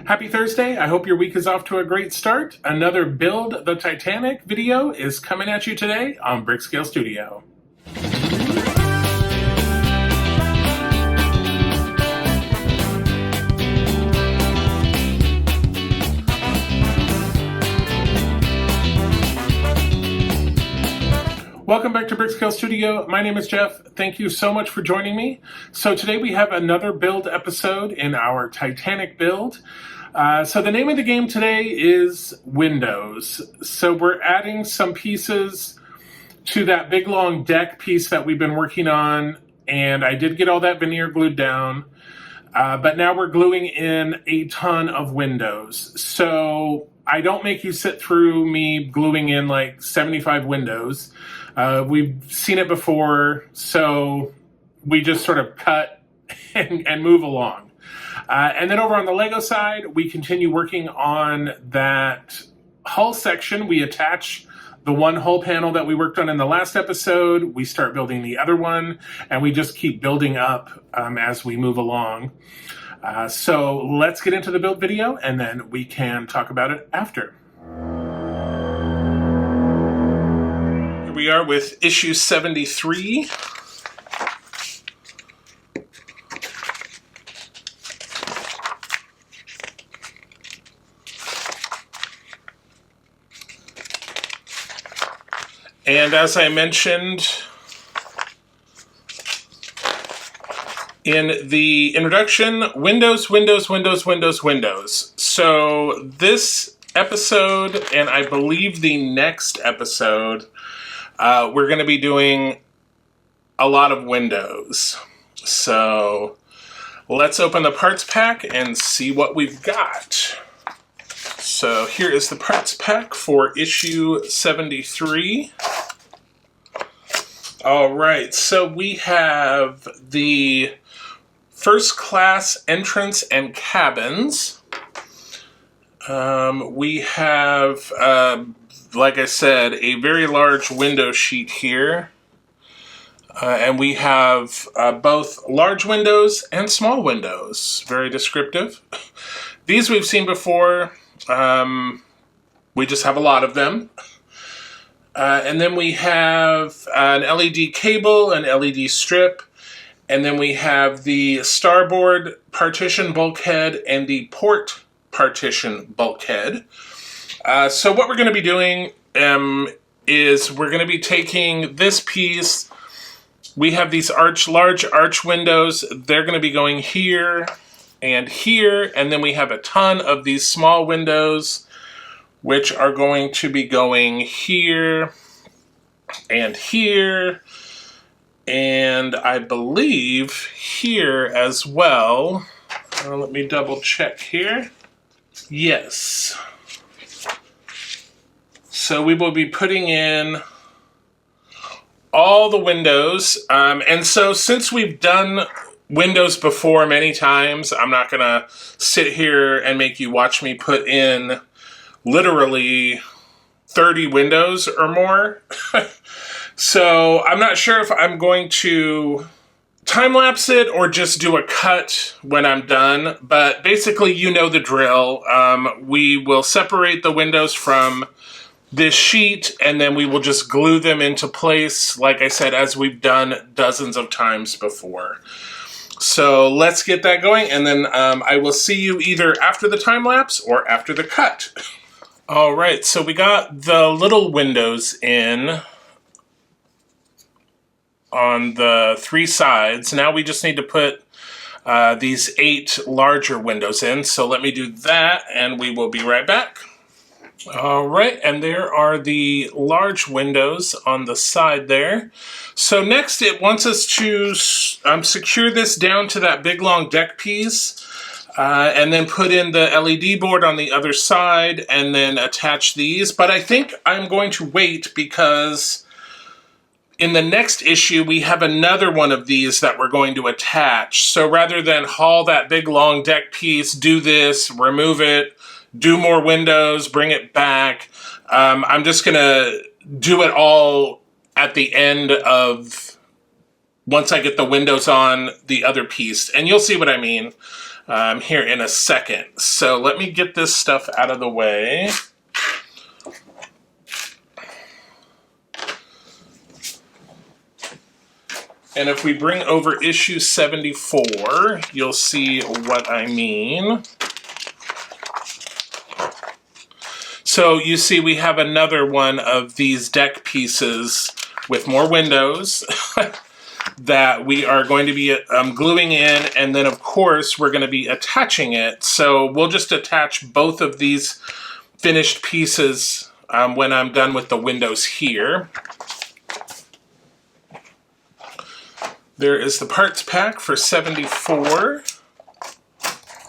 Happy Thursday. I hope your week is off to a great start. Another Build the Titanic video is coming at you today on BrickScale Studio. Welcome back to BrickScale Studio. My name is Jeff. Thank you so much for joining me. So today we have another build episode in our Titanic build. So the name of the game today is Windows. So we're adding some pieces to that big long deck piece that we've been working on, and I did get all that veneer glued down, but now we're gluing in a ton of windows. So I don't make you sit through me gluing in like 75 windows. We've seen it before, so we just sort of cut and move along. And then over on the LEGO side, we continue working on that hull section. We attach the one hull panel that we worked on in the last episode. We start building the other one, and we just keep building up as we move along. So let's get into the build video, and then we can talk about it after. Here we are with issue 73. And as I mentioned in the introduction, Windows, Windows, Windows, Windows, Windows. So this episode, and I believe the next episode, we're going to be doing a lot of Windows. So let's open the parts pack and see what we've got. So here is the parts pack for issue 73. All right, so we have the first class entrance and cabins. We have, like I said, a very large window sheet here. And we have both large windows and small windows. Very descriptive. These we've seen before. We just have a lot of them. And then we have an LED cable, an LED strip, and then we have the starboard partition bulkhead and the port partition bulkhead. So what we're going to be doing is we're going to be taking this piece. We have these large arch windows. They're going to be going here and here, and then we have a ton of these small windows which are going to be going here and here, and I believe here as well. Let me double check here. Yes. So we will be putting in all the windows, and so since we've done windows before many times, I'm not gonna sit here and make you watch me put in literally 30 windows or more. So I'm not sure if I'm going to time-lapse it or just do a cut when I'm done, but basically you know the drill. We will separate the windows from this sheet, and then we will just glue them into place, like I said, as we've done dozens of times before. So let's get that going, and then I will see you either after the time-lapse or after the cut. All right, so we got the little windows in on the 3 sides. Now we just need to put these 8 larger windows in. So let me do that, and we will be right back. All right, and there are the large windows on the side there. So next it wants us to secure this down to that big long deck piece, and then put in the LED board on the other side, and then attach these. But I think I'm going to wait because in the next issue we have another one of these that we're going to attach. So rather than haul that big long deck piece, do this, remove it, do more windows, bring it back, I'm just gonna do it all at the end of once I get the windows on the other piece, and you'll see what I mean. here in a second. So let me get this stuff out of the way. And if we bring over issue 74, you'll see what I mean. So you see we have another one of these deck pieces with more windows that we are going to be gluing in, and then of course we're going to be attaching it. So we'll just attach both of these finished pieces when I'm done with the windows here. There is the parts pack for 74.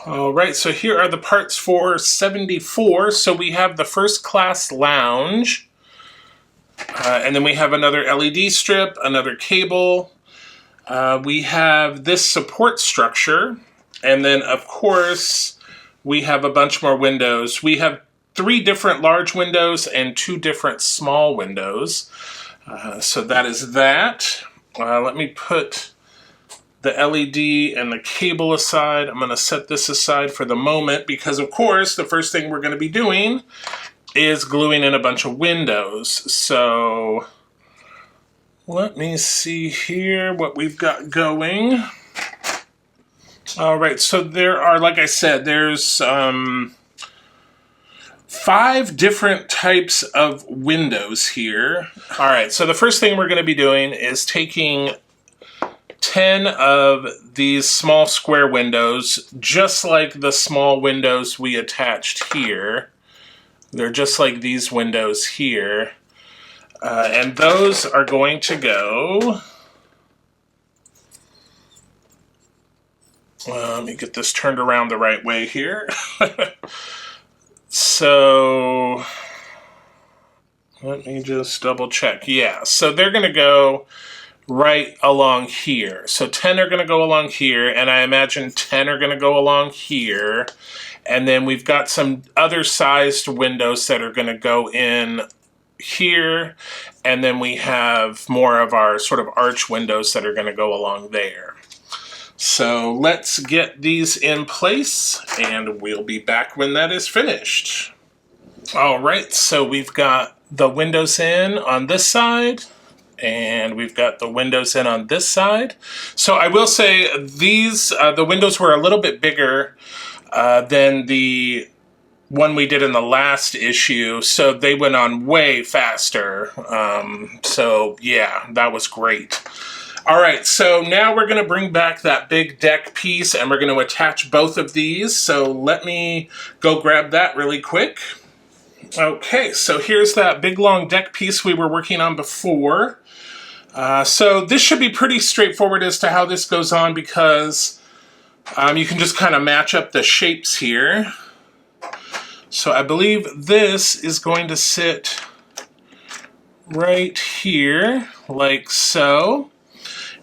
All right, so here are the parts for 74. So we have the first class lounge, and then we have another LED strip, another cable. We have this support structure, and then of course we have a bunch more windows. We have 3 different large windows and 2 different small windows. So that is that. Let me put the LED and the cable aside. I'm going to set this aside for the moment because, of course, the first thing we're going to be doing is gluing in a bunch of windows. So let me see here what we've got going. All right, so there are, like I said, there's 5 different types of windows here. All right, so the first thing we're going to be doing is taking 10 of these small square windows, just like the small windows we attached here. They're just like these windows here. And those are going to go... let me get this turned around the right way here. So, let me just double check. Yeah, so they're going to go right along here. So 10 are going to go along here, and I imagine 10 are going to go along here. And then we've got some other sized windows that are going to go in here. And then we have more of our sort of arch windows that are going to go along there. So let's get these in place, and we'll be back when that is finished. All right, so we've got the windows in on this side, and we've got the windows in on this side. So I will say these, the windows were a little bit bigger than the one we did in the last issue, so they went on way faster. So yeah, that was great. All right, so now we're going to bring back that big deck piece, and we're going to attach both of these. So let me go grab that really quick. Okay, so here's that big long deck piece we were working on before. So this should be pretty straightforward as to how this goes on, because you can just kind of match up the shapes here. So I believe this is going to sit right here, like so.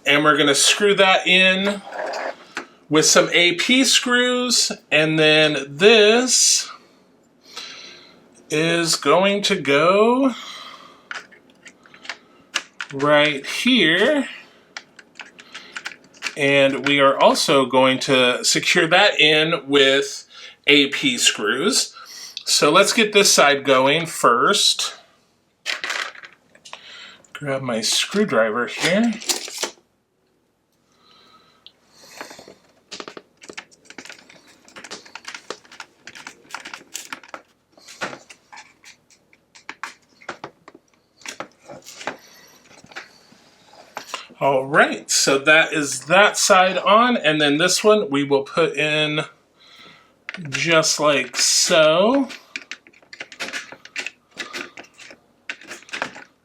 And we're going to screw that in with some AP screws, and then this is going to go right here. And we are also going to secure that in with AP screws. So let's get this side going first. Grab my screwdriver here. All right, so that is that side on, and then this one we will put in just like so.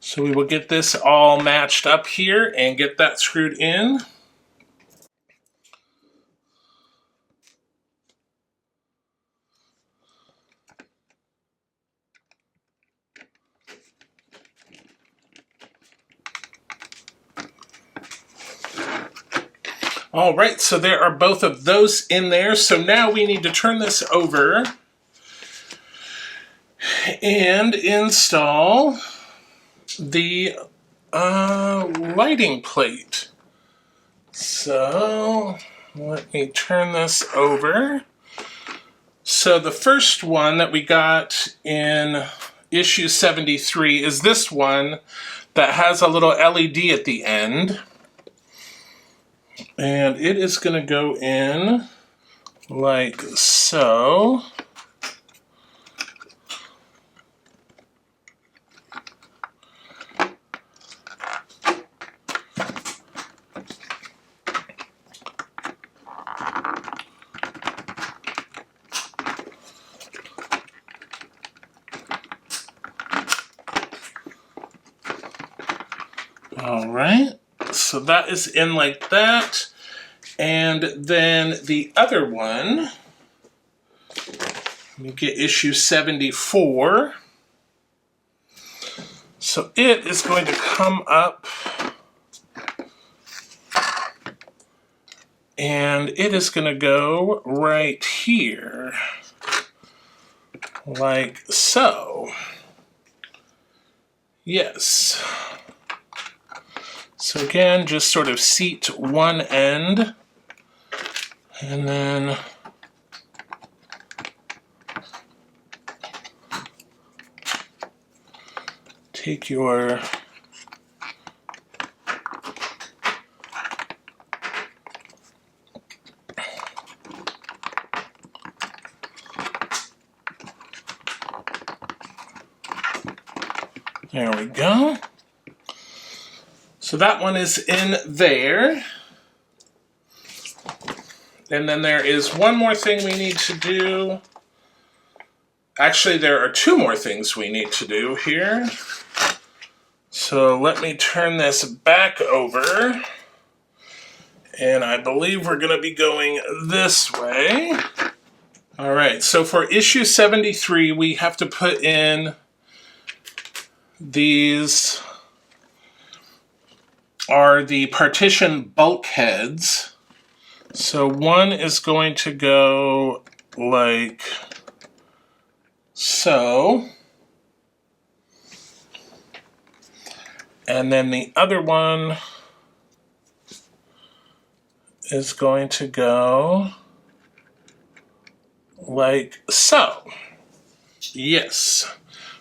So we will get this all matched up here and get that screwed in. All right, so there are both of those in there. So now we need to turn this over and install the lighting plate. So Let me turn this over. So the first one that we got in issue 73 is this one that has a little LED at the end. And it is going to go in like so. All right, so that is in like that. And then the other one, let me get issue 74. So it is going to come up and it is going to go right here, like so. Yes. So again, just sort of seat one end, and then take your there we go. So that one is in there. And then there is one more thing we need to do. Actually, there are two more things we need to do here. So let me turn this back over. And I believe we're going to be going this way. All right, so for issue 73, we have to put in these are the partition bulkheads. So one is going to go like so. And then the other one is going to go like so. Yes.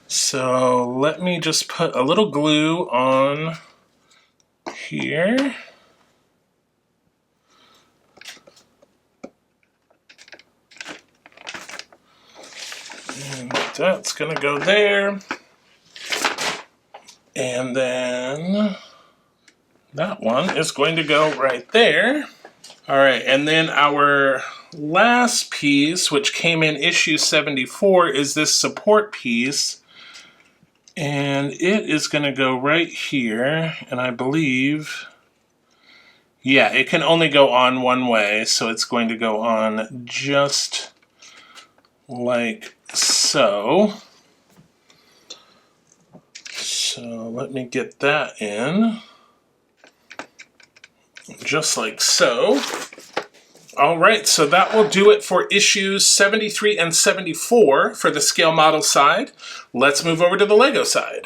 So let me just put a little glue on here. And that's going to go there. And then that one is going to go right there. All right, and then our last piece, which came in issue 74, is this support piece. And it is going to go right here, and I believe, yeah, it can only go on one way, so it's going to go on just like so. So let me get that in, just like so. All right, so that will do it for issues 73 and 74 for the scale model side. Let's move over to the LEGO side.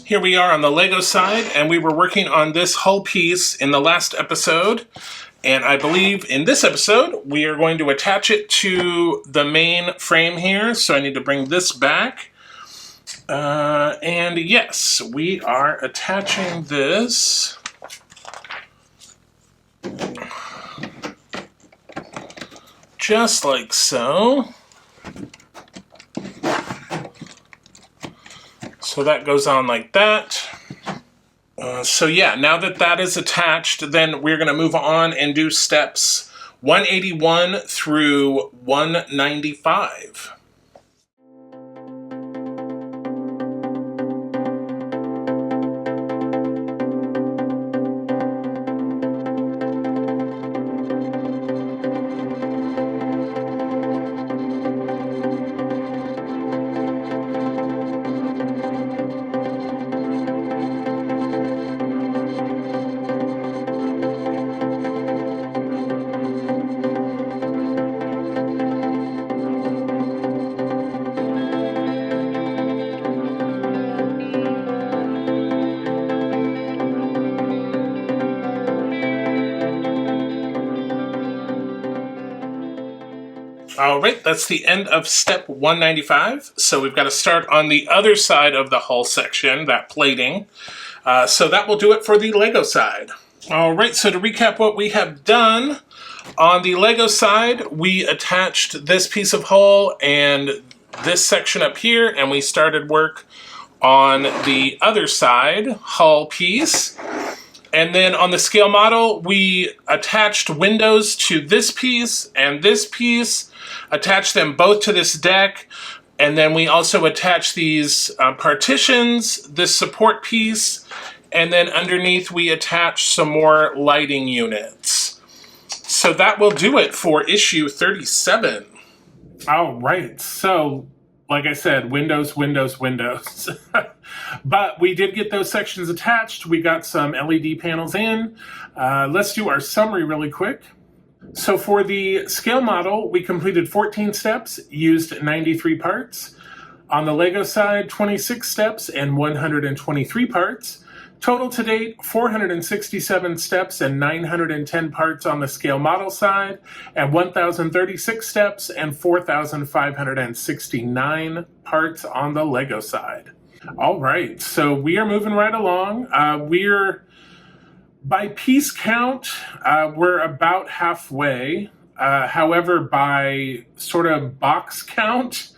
Here we are on the LEGO side, and we were working on this hull piece in the last episode. And I believe in this episode, we are going to attach it to the main frame here. So I need to bring this back. And yes, we are attaching this just like so. So that goes on like that. So yeah, now that that is attached, then we're going to move on and do steps 181 through 195. All right, that's the end of step 195. So we've got to start on the other side of the hull section, that plating. So that will do it for the LEGO side. All right, so to recap what we have done, on the LEGO side, we attached this piece of hull and this section up here, and we started work on the other side, hull piece. And then on the scale model, we attached windows to this piece and this piece, attached them both to this deck, and then we also attached these partitions, this support piece, and then underneath we attached some more lighting units. So that will do it for issue 37. All right, so like I said, windows, windows, windows. But we did get those sections attached. We got some LED panels in. Let's do our summary really quick. So for the scale model, we completed 14 steps, used 93 parts. On the LEGO side, 26 steps and 123 parts. Total to date, 467 steps and 910 parts on the scale model side, and 1,036 steps and 4,569 parts on the LEGO side. All right, so we are moving right along. By piece count, we're about halfway. However, by sort of box count,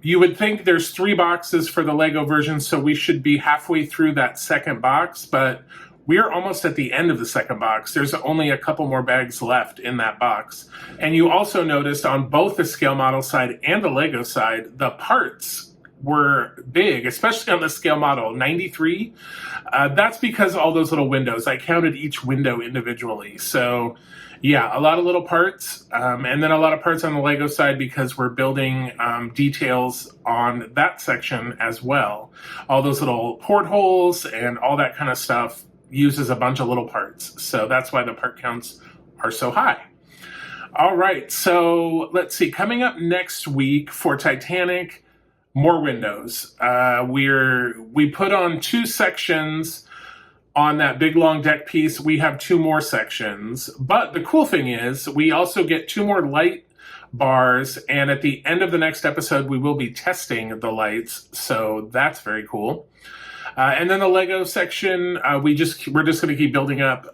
you would think there's 3 boxes for the LEGO version, so we should be halfway through that second box, but we're almost at the end of the second box. There's only a couple more bags left in that box. And you also noticed on both the scale model side and the LEGO side, the parts were big, especially on the scale model, 93. That's because all those little windows, I counted each window individually. So yeah, a lot of little parts, and then a lot of parts on the LEGO side because we're building details on that section as well. All those little portholes and all that kind of stuff uses a bunch of little parts. So that's why the part counts are so high. All right, so let's see. Coming up next week for Titanic, more windows. We put on 2 sections on that big long deck piece. We have 2 more sections, but the cool thing is we also get 2 more light bars, and at the end of the next episode we will be testing the lights, so that's very cool. And then the LEGO section, we're just going to keep building up,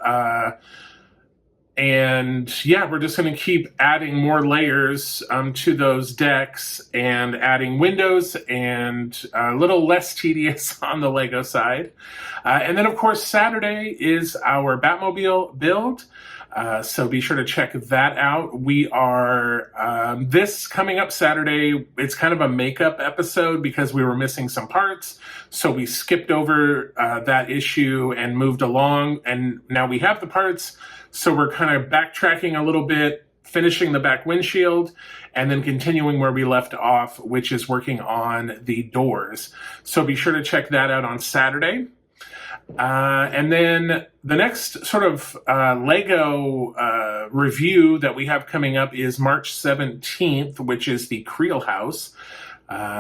and yeah, we're just going to keep adding more layers to those decks and adding windows, and a little less tedious on the LEGO side. And then, of course, Saturday is our Batmobile build. So be sure to check that out. We are, this coming up Saturday, it's kind of a makeup episode because we were missing some parts. So we skipped over that issue and moved along. And now we have the parts. So we're kind of backtracking a little bit, finishing the back windshield, and then continuing where we left off, which is working on the doors. So be sure to check that out on Saturday. And then the next sort of LEGO review that we have coming up is March 17th, which is the Creel House.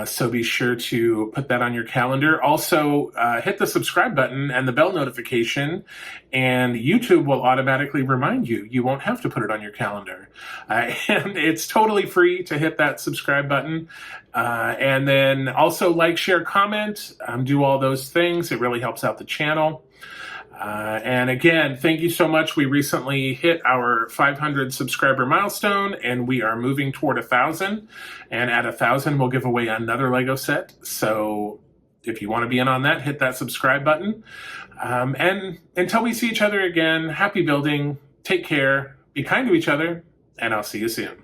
So be sure to put that on your calendar. Also, hit the subscribe button and the bell notification, and YouTube will automatically remind you. You won't have to put it on your calendar. And it's totally free to hit that subscribe button. And then also like, share, comment, do all those things. It really helps out the channel. And again, thank you so much. We recently hit our 500 subscriber milestone, and we are moving toward 1,000. And at 1,000, we'll give away another LEGO set. So if you want to be in on that, hit that subscribe button. And until we see each other again, happy building, take care, be kind to each other, and I'll see you soon.